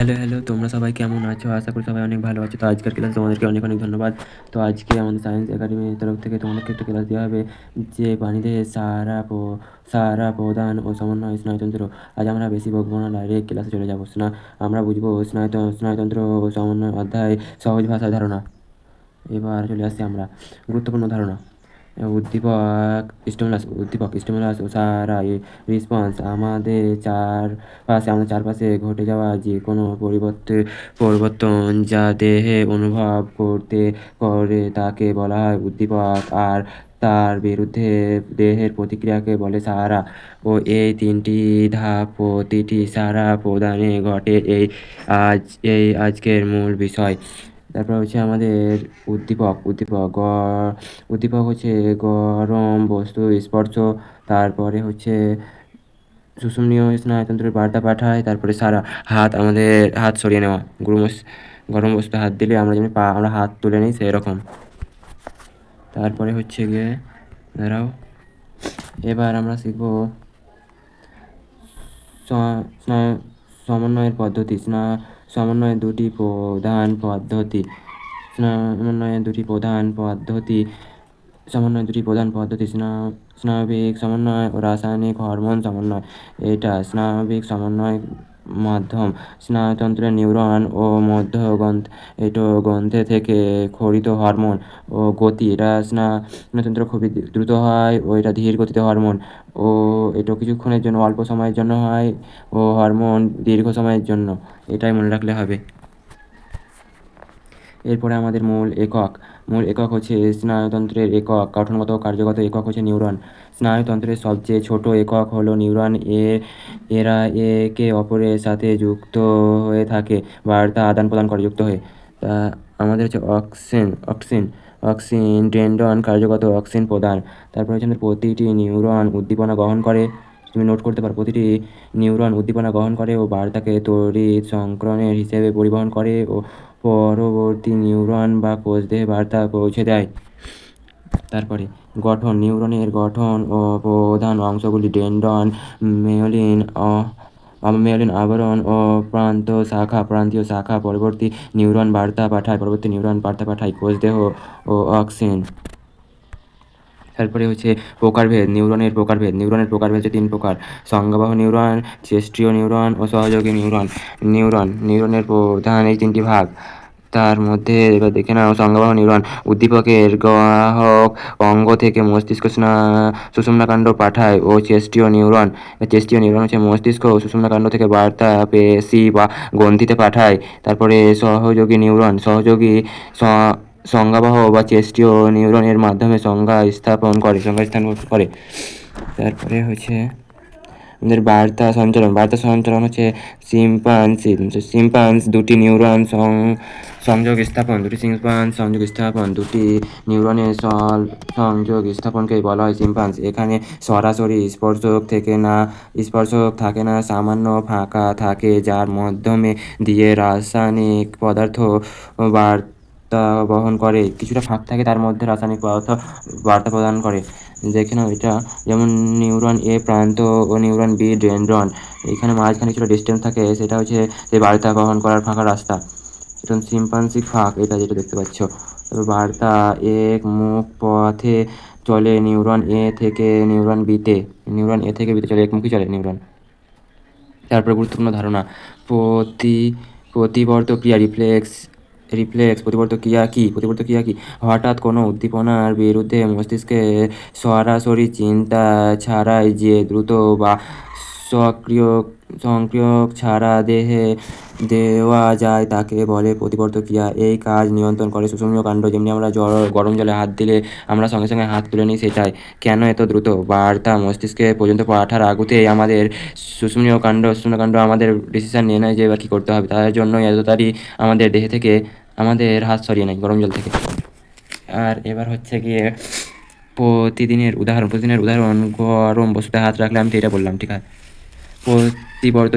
Hello, hello. তোমরা সবাই কেমন আছো? আশা করি সবাই অনেক ভালো আছো। তো আজকের ক্লাসে তোমাদেরকে অনেক, অনেক ধন্যবাদ। তো আজকে আমাদের সায়েন্স একাডেমির তরফ থেকে তোমাদেরকে একটা ক্লাস দেওয়া হবে যে প্রাণীদের সারা প্রদান ও সমন্বয় স্নায়ুতন্ত্র। আজ আমরা বেশি বকবো না, ডাইরেক্ট ক্লাসে চলে যাবো। আমরা বুঝবো স্নায়ুতন্ত্র ও সমন্বয় অধ্যায় সহজ ভাষায় ধারণা। এবার চলে আসছি আমরা গুরুত্বপূর্ণ ধারণা। উদ্দীপক স্টিমুলাস ও সারা রেসপন্স আমাদের চারপাশে ঘটে যাওয়া যে কোনো পরিবর্তন যা দেহে অনুভব করে তাকে বলা হয় উদ্দীপক, আর তার বিরুদ্ধে দেহের প্রতিক্রিয়াকে বলে সাহারা। ও এই তিনটি ধাপ প্রতিটি সাহারা প্রদানে ঘটে এই আজকের মূল বিষয়। তারপর হচ্ছে আমাদের উদ্দীপক উদ্দীপক গ উদ্দীপক হচ্ছে গরম বস্তু স্পর্শ। তারপরে হচ্ছে শুষুম্নীয় স্নায়ুতন্ত্রের বার্তা পাঠায়। তারপরে সারা আমাদের হাত সরিয়ে নেওয়া। গরম বস্তু হাত দিলে আমরা যেমনি আমরা হাত তুলে নিই সেরকম। তারপরে হচ্ছে গিয়ে দাঁড়াও, এবার আমরা শিখব সমন্বয়ের পদ্ধতি। সমন্বয়ের দুটি প্রধান পদ্ধতি সমন্বয়ের দুটি প্রধান পদ্ধতি সমন্বয়ের দুটি প্রধান পদ্ধতি স্নায়বিক সমন্বয় ও রাসায়নিক হরমোন সমন্বয়। এটা স্নায়বিক সমন্বয় মাধ্যম স্নায়ুতন্ত্রের নিউরন ও গ্রন্থে থেকে ক্ষরিত হরমোন ও গতি। এটা স্নায়ুতন্ত্র খুবই দ্রুত হয় ও এটা ধীর গতিতে হরমোন। ও এটা কিছুক্ষণের জন্য, অল্প সময়ের জন্য হয় ও হরমোন দীর্ঘ সময়ের জন্য। এটাই মনে রাখলে হবে। এরপরে আমাদের মূল একক হচ্ছে স্নায়ুতন্ত্রের একক। গঠনগত ও কার্যগত একক হচ্ছে নিউরন। স্নায়ুতন্ত্রের সবচেয়ে ছোট একক হলো নিউরন। এরা একে অপরের সাথে যুক্ত হয়ে থাকে, বার্তা আদান প্রদান করে যুক্ত হয়ে। তা আমাদের হচ্ছে অক্সিন ডেনড্রন কার্যগত অক্সিন প্রদান। তারপর হচ্ছে আমাদের প্রতিটি নিউরন উদ্দীপনা গ্রহণ করে। তুমি নোট করতে পারো, প্রতিটি নিউরন উদ্দীপনা গ্রহণ করে ও বার্তাকে তড়িৎ সংক্রমণের হিসেবে পরিবহন করে ও পরবর্তী নিউরন বা কোষদেহে বার্তা পৌঁছে দেয়। তারপরে নিউরনের গঠন ও প্রধান অংশগুলি ডেনড্রন, মেয়োলিন আবরণ ও প্রান্তীয় শাখা। পরবর্তী নিউরন বার্তা পাঠায় কোষদেহ ও অক্সিন। তারপরে হচ্ছে নিউরনের প্রকারভেদ হচ্ছে 3 প্রকার: সংজ্ঞাবহ নিউরন, চেষ্টীয় নিউরন ও সহযোগী নিউরনের প্রধান এই 3টি ভাগ। তার মধ্যে এবার দেখে নাও সংজ্ঞাবহ নিউরন। উদ্দীপকের গ্রাহক অঙ্গ থেকে মস্তিষ্ক সুষুম্নাকাণ্ড পাঠায়। ও চেষ্টীয় নিউরন হচ্ছে মস্তিষ্ক ও সুষুম্নাকাণ্ড থেকে বার্তা পেশি বা গ্রন্থিতে পাঠায়। তারপরে সহযোগী সংজ্ঞাবহ বা চেষ্টীয় নিউরনের মাধ্যমে সংজ্ঞা স্থাপন করে। তারপরে হচ্ছে আমাদের বার্তা সঞ্চালন হচ্ছে সিম্পাঞ্জ দুটি নিউরন সংযোগ স্থাপন দুটি নিউরনের সংযোগ স্থাপনকে বলা হয় সিম্পাঞ্জ। এখানে সরাসরি স্পর্শক থাকে না, সামান্য ফাঁকা থাকে যার মাধ্যমে দিয়ে রাসায়নিক পদার্থ বার্তা বহন করে। কিছুটা ফাঁক থাকে, তার মধ্যে রাসায়নিক পদার্থ বার্তা প্রদান করে। দেখে নাও এটা, যেমন নিউরন এ প্রান্ত ও নিউরন বি ডেনড্রন। এখানে মাঝখানে কিছুটা ডিস্টেন্স থাকে, সেটা হচ্ছে সেই বার্তা বহন করার ফাঁকা রাস্তা। এটা সিম্পাঞ্জিক ফাঁক, এটা যেটা দেখতে পাচ্ছ। তবে বার্তা এক মুখ পথে চলে নিউরন এ থেকে নিউরন বিতে চলে, একমুখী চলে নিউরন। তারপর গুরুত্বপূর্ণ ধারণা, প্রতিবর্ত ক্রিয়া প্রতিবর্ত ক্রিয়া কি? হঠাৎ কোনো উদ্দীপনার বিরুদ্ধে মস্তিষ্কে সরাসরি চিন্তা ছাড়াই যে দ্রুত বা সক্রিয় ছাড়া দেহে দেওয়া যায় তাকে বলে প্রতিবর্ত ক্রিয়া। এই কাজ নিয়ন্ত্রণ করে সুষুম্নীয় কাণ্ড। যেমনি আমরা গরম জলে হাত দিলে আমরা সঙ্গে সঙ্গে হাত তুলে নিই, সেটাই। কেন এত দ্রুত? বার্তা মস্তিষ্কে পর্যন্ত পাঠার আগুতেই আমাদের সুষুম্নীয় কাণ্ড আমাদের ডিসিশন নিয়ে নেয় যে এবার কী করতে হবে। তার জন্যই এত তাড়াতাড়ি আমাদের দেহে থেকে আমাদের হাত সরিয়ে নেয় গরম জল থেকে। আর এবার হচ্ছে গিয়ে প্রতিদিনের উদাহরণ। গরম বস্তুতে হাত রাখলে, আমি তো এটা বললাম, ঠিক আছে। প্রতিবর্ত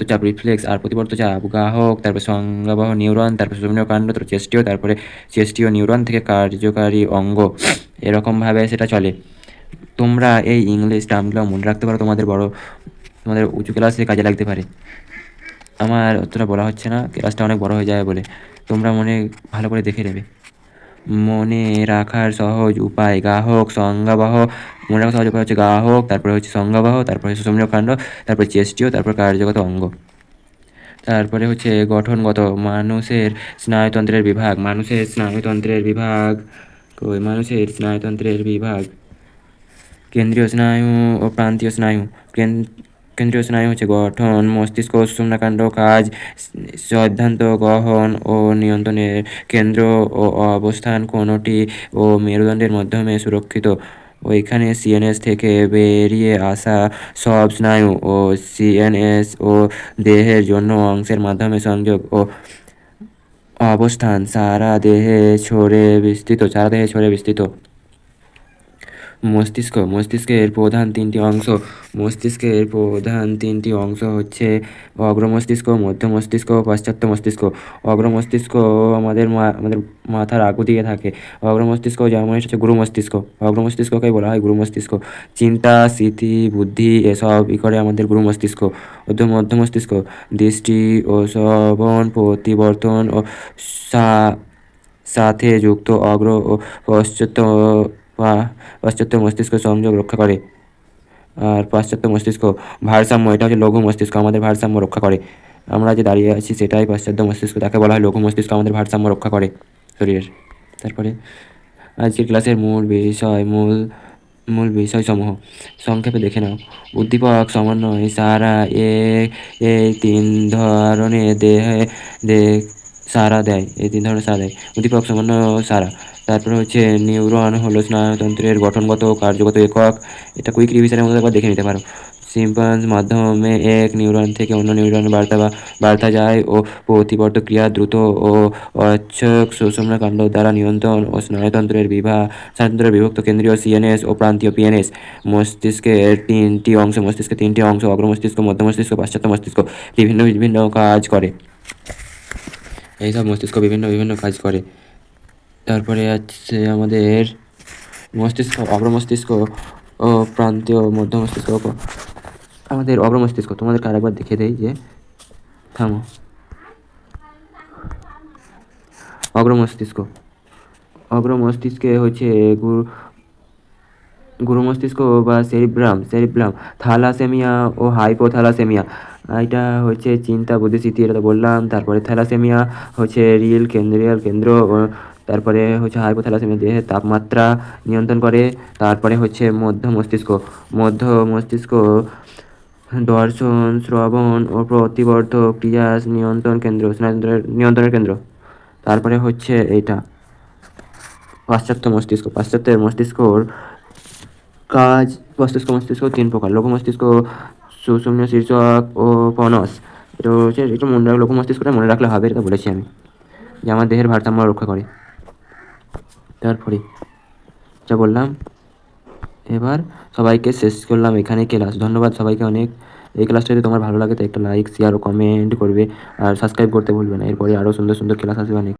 চাপ রিফ্লেক্স, আর প্রতিবর্ত চাপ গ্রাহক, তারপর সংজ্ঞাবহ নিউরন, তারপর সুষুম্নীয় কাণ্ড, তারপর তারপরে চেষ্টীয় নিউরন থেকে কার্যকারী অঙ্গ। এরকমভাবে সেটা চলে। তোমরা এই ইংলিশ টার্মগুলো মনে রাখতে পারো, তোমাদের উঁচু ক্লাসে কাজে লাগতে পারে। আমার অতটা বলা হচ্ছে না, ক্লাসটা অনেক বড় হয়ে যাবে বলে। তোমরা ভালো করে দেখে নেবে। মনে রাখার সহজ উপায় গ্রাহক সংজ্ঞাবহ। মনে রাখার সহজ উপায় হচ্ছে গ্রাহক, তারপরে হচ্ছে সংজ্ঞাবহ, তারপরে সুষুম্নায় কাণ্ড, তারপরে চেষ্টীয়, তারপর কার্যগত অঙ্গ। তারপরে হচ্ছে গঠনগত। মানুষের স্নায়ুতন্ত্রের বিভাগ। মানুষের স্নায়ুতন্ত্রের বিভাগ কই? মানুষের স্নায়ুতন্ত্রের বিভাগ কেন্দ্রীয় স্নায়ু ও প্রান্তীয় স্নায়ু। কেন্দ্রীয় স্নায়ু হচ্ছে গঠন, মস্তিষ্ক ও সুষুম্নাকাণ্ড কাজ, সিদ্ধান্ত গ্রহণ ও নিয়ন্ত্রণের কেন্দ্র ও অবস্থান কোনটি ও মেরুদণ্ডের মাধ্যমে সুরক্ষিত। ওইখানে সিএনএস থেকে বেরিয়ে আসা সব স্নায়ু ও সিএনএস ও দেহের জন্য অংশের মাধ্যমে সংযোগ ও অবস্থান সারা দেহে ছড়ে বিস্তৃত। মস্তিষ্ক। মস্তিষ্কের প্রধান তিনটি অংশ হচ্ছে অগ্রমস্তিষ্ক, মধ্য মস্তিষ্ক ও পাশ্চাত্য মস্তিষ্ক। অগ্রমস্তিষ্ক আমাদের মাথার আগু দিকে থাকে। অগ্রমস্তিষ্ক যেমন হচ্ছে গুরু মস্তিষ্ক। অগ্রমস্তিষ্ককেই বলা হয় গুরু মস্তিষ্ক। চিন্তা, স্মৃতি, বুদ্ধি এসবই করে আমাদের গুরু মস্তিষ্ক। মধ্য মস্তিষ্ক দৃষ্টি ও শ্রবণ পরিবর্তন ও সাথে যুক্ত। অগ্র ও পাশ্চাত্য পাশ্চাত্য মস্তিষ্ক সংযোগ রক্ষা করে। আর পাশ্চাত্য মস্তিষ্ক ভারসাম্য, এটা হচ্ছে লঘু মস্তিষ্ক, আমাদের ভারসাম্য রক্ষা করে। আমরা যে দাঁড়িয়ে আছি সেটাই পাশ্চাত্য মস্তিষ্ক, তাকে বলা হয় লঘু মস্তিষ্ক, আমাদের ভারসাম্য রক্ষা করে শরীরের। তারপরে আজকের ক্লাসের মূল বিষয়সমূহ সংক্ষেপে দেখে নাও। উদ্দীপক সমন্বয় সারা এই তিন ধরনের সাড়া দেয়। উদ্দীপক সমন্বয় সাড়া। তারপরে হচ্ছে নিউরন হলো স্নায়ুতন্ত্রের গঠনগত ও কার্যগত একক। এটা কুইক রিভিশনের মধ্যে একবার দেখে নিতে পারো। সিম্পাঞ্জ মাধ্যমে এক নিউরন থেকে অন্য নিউরনে বার্তা যায় ও প্রতিবর্ত ক্রিয়া দ্রুত ও অচ্ছক সুষুম্নাকাণ্ড দ্বারা নিয়ন্ত্রণ ও স্নায়ুতন্ত্রের বিভক্ত কেন্দ্রীয় সিএনএস ও প্রান্তীয় পিএনএস। মস্তিষ্কের তিনটি অংশ অগ্রমস্তিষ্ক, মধ্য মস্তিষ্ক, পাশ্চাত্য মস্তিষ্ক বিভিন্ন বিভিন্ন কাজ করে। এইসব মস্তিষ্ক বিভিন্ন বিভিন্ন কাজ করে। তারপরে আছে আমাদের অগ্রমস্তিষ্ক ও প্রান্তীয় মধ্য মস্তিষ্ক। আমাদের অগ্রমস্তিষ্ক তোমাদেরকে আরেকবার দেখে দেই যে থামো। অগ্রমস্তিষ্কে হচ্ছে গুরু মস্তিষ্ক বা সেরিব্রাম, থ্যালাসেমিয়া ও হাইপোথ্যালাসেমিয়া। এটা হচ্ছে চিন্তা, বুদ্ধি, স্মৃতি, এটা তো বললাম। তারপরে থ্যালাসেমিয়া হচ্ছে কেন্দ্রীয় কেন্দ্র। তারপরে হচ্ছে হাইপোথ্যালাসেমিয়া দেহের তাপমাত্রা নিয়ন্ত্রণ করে। তারপরে হচ্ছে মধ্য মস্তিষ্ক দর্শন, শ্রবণ ও প্রতিবর্ত ক্রিয়া নিয়ন্ত্রণের কেন্দ্র। তারপরে হচ্ছে এইটা পাশ্চাত্যের মস্তিষ্কর কাজ। মস্তিষ্ক তিন প্রকার: লঘু মস্তিষ্ক, সুষুম্ন শীর্ষক ও পনস। এটা হচ্ছে লঘু মস্তিষ্কটা মনে রাখলে হবে, এটা বলেছি আমি, যে আমার দেহের ভারসাম্য রক্ষা করে। তারপরে যা বললাম, এবার সবাইকে শেষ করলাম এখানে ক্লাস। ধন্যবাদ সবাইকে অনেক। এই ক্লাসটা যদি তোমার ভালো লাগে তো একটা লাইক, শেয়ার ও কমেন্ট করবে, আর সাবস্ক্রাইব করতে ভুলবে না। এরপরে আরও সুন্দর সুন্দর ক্লাস আসবে অনেক।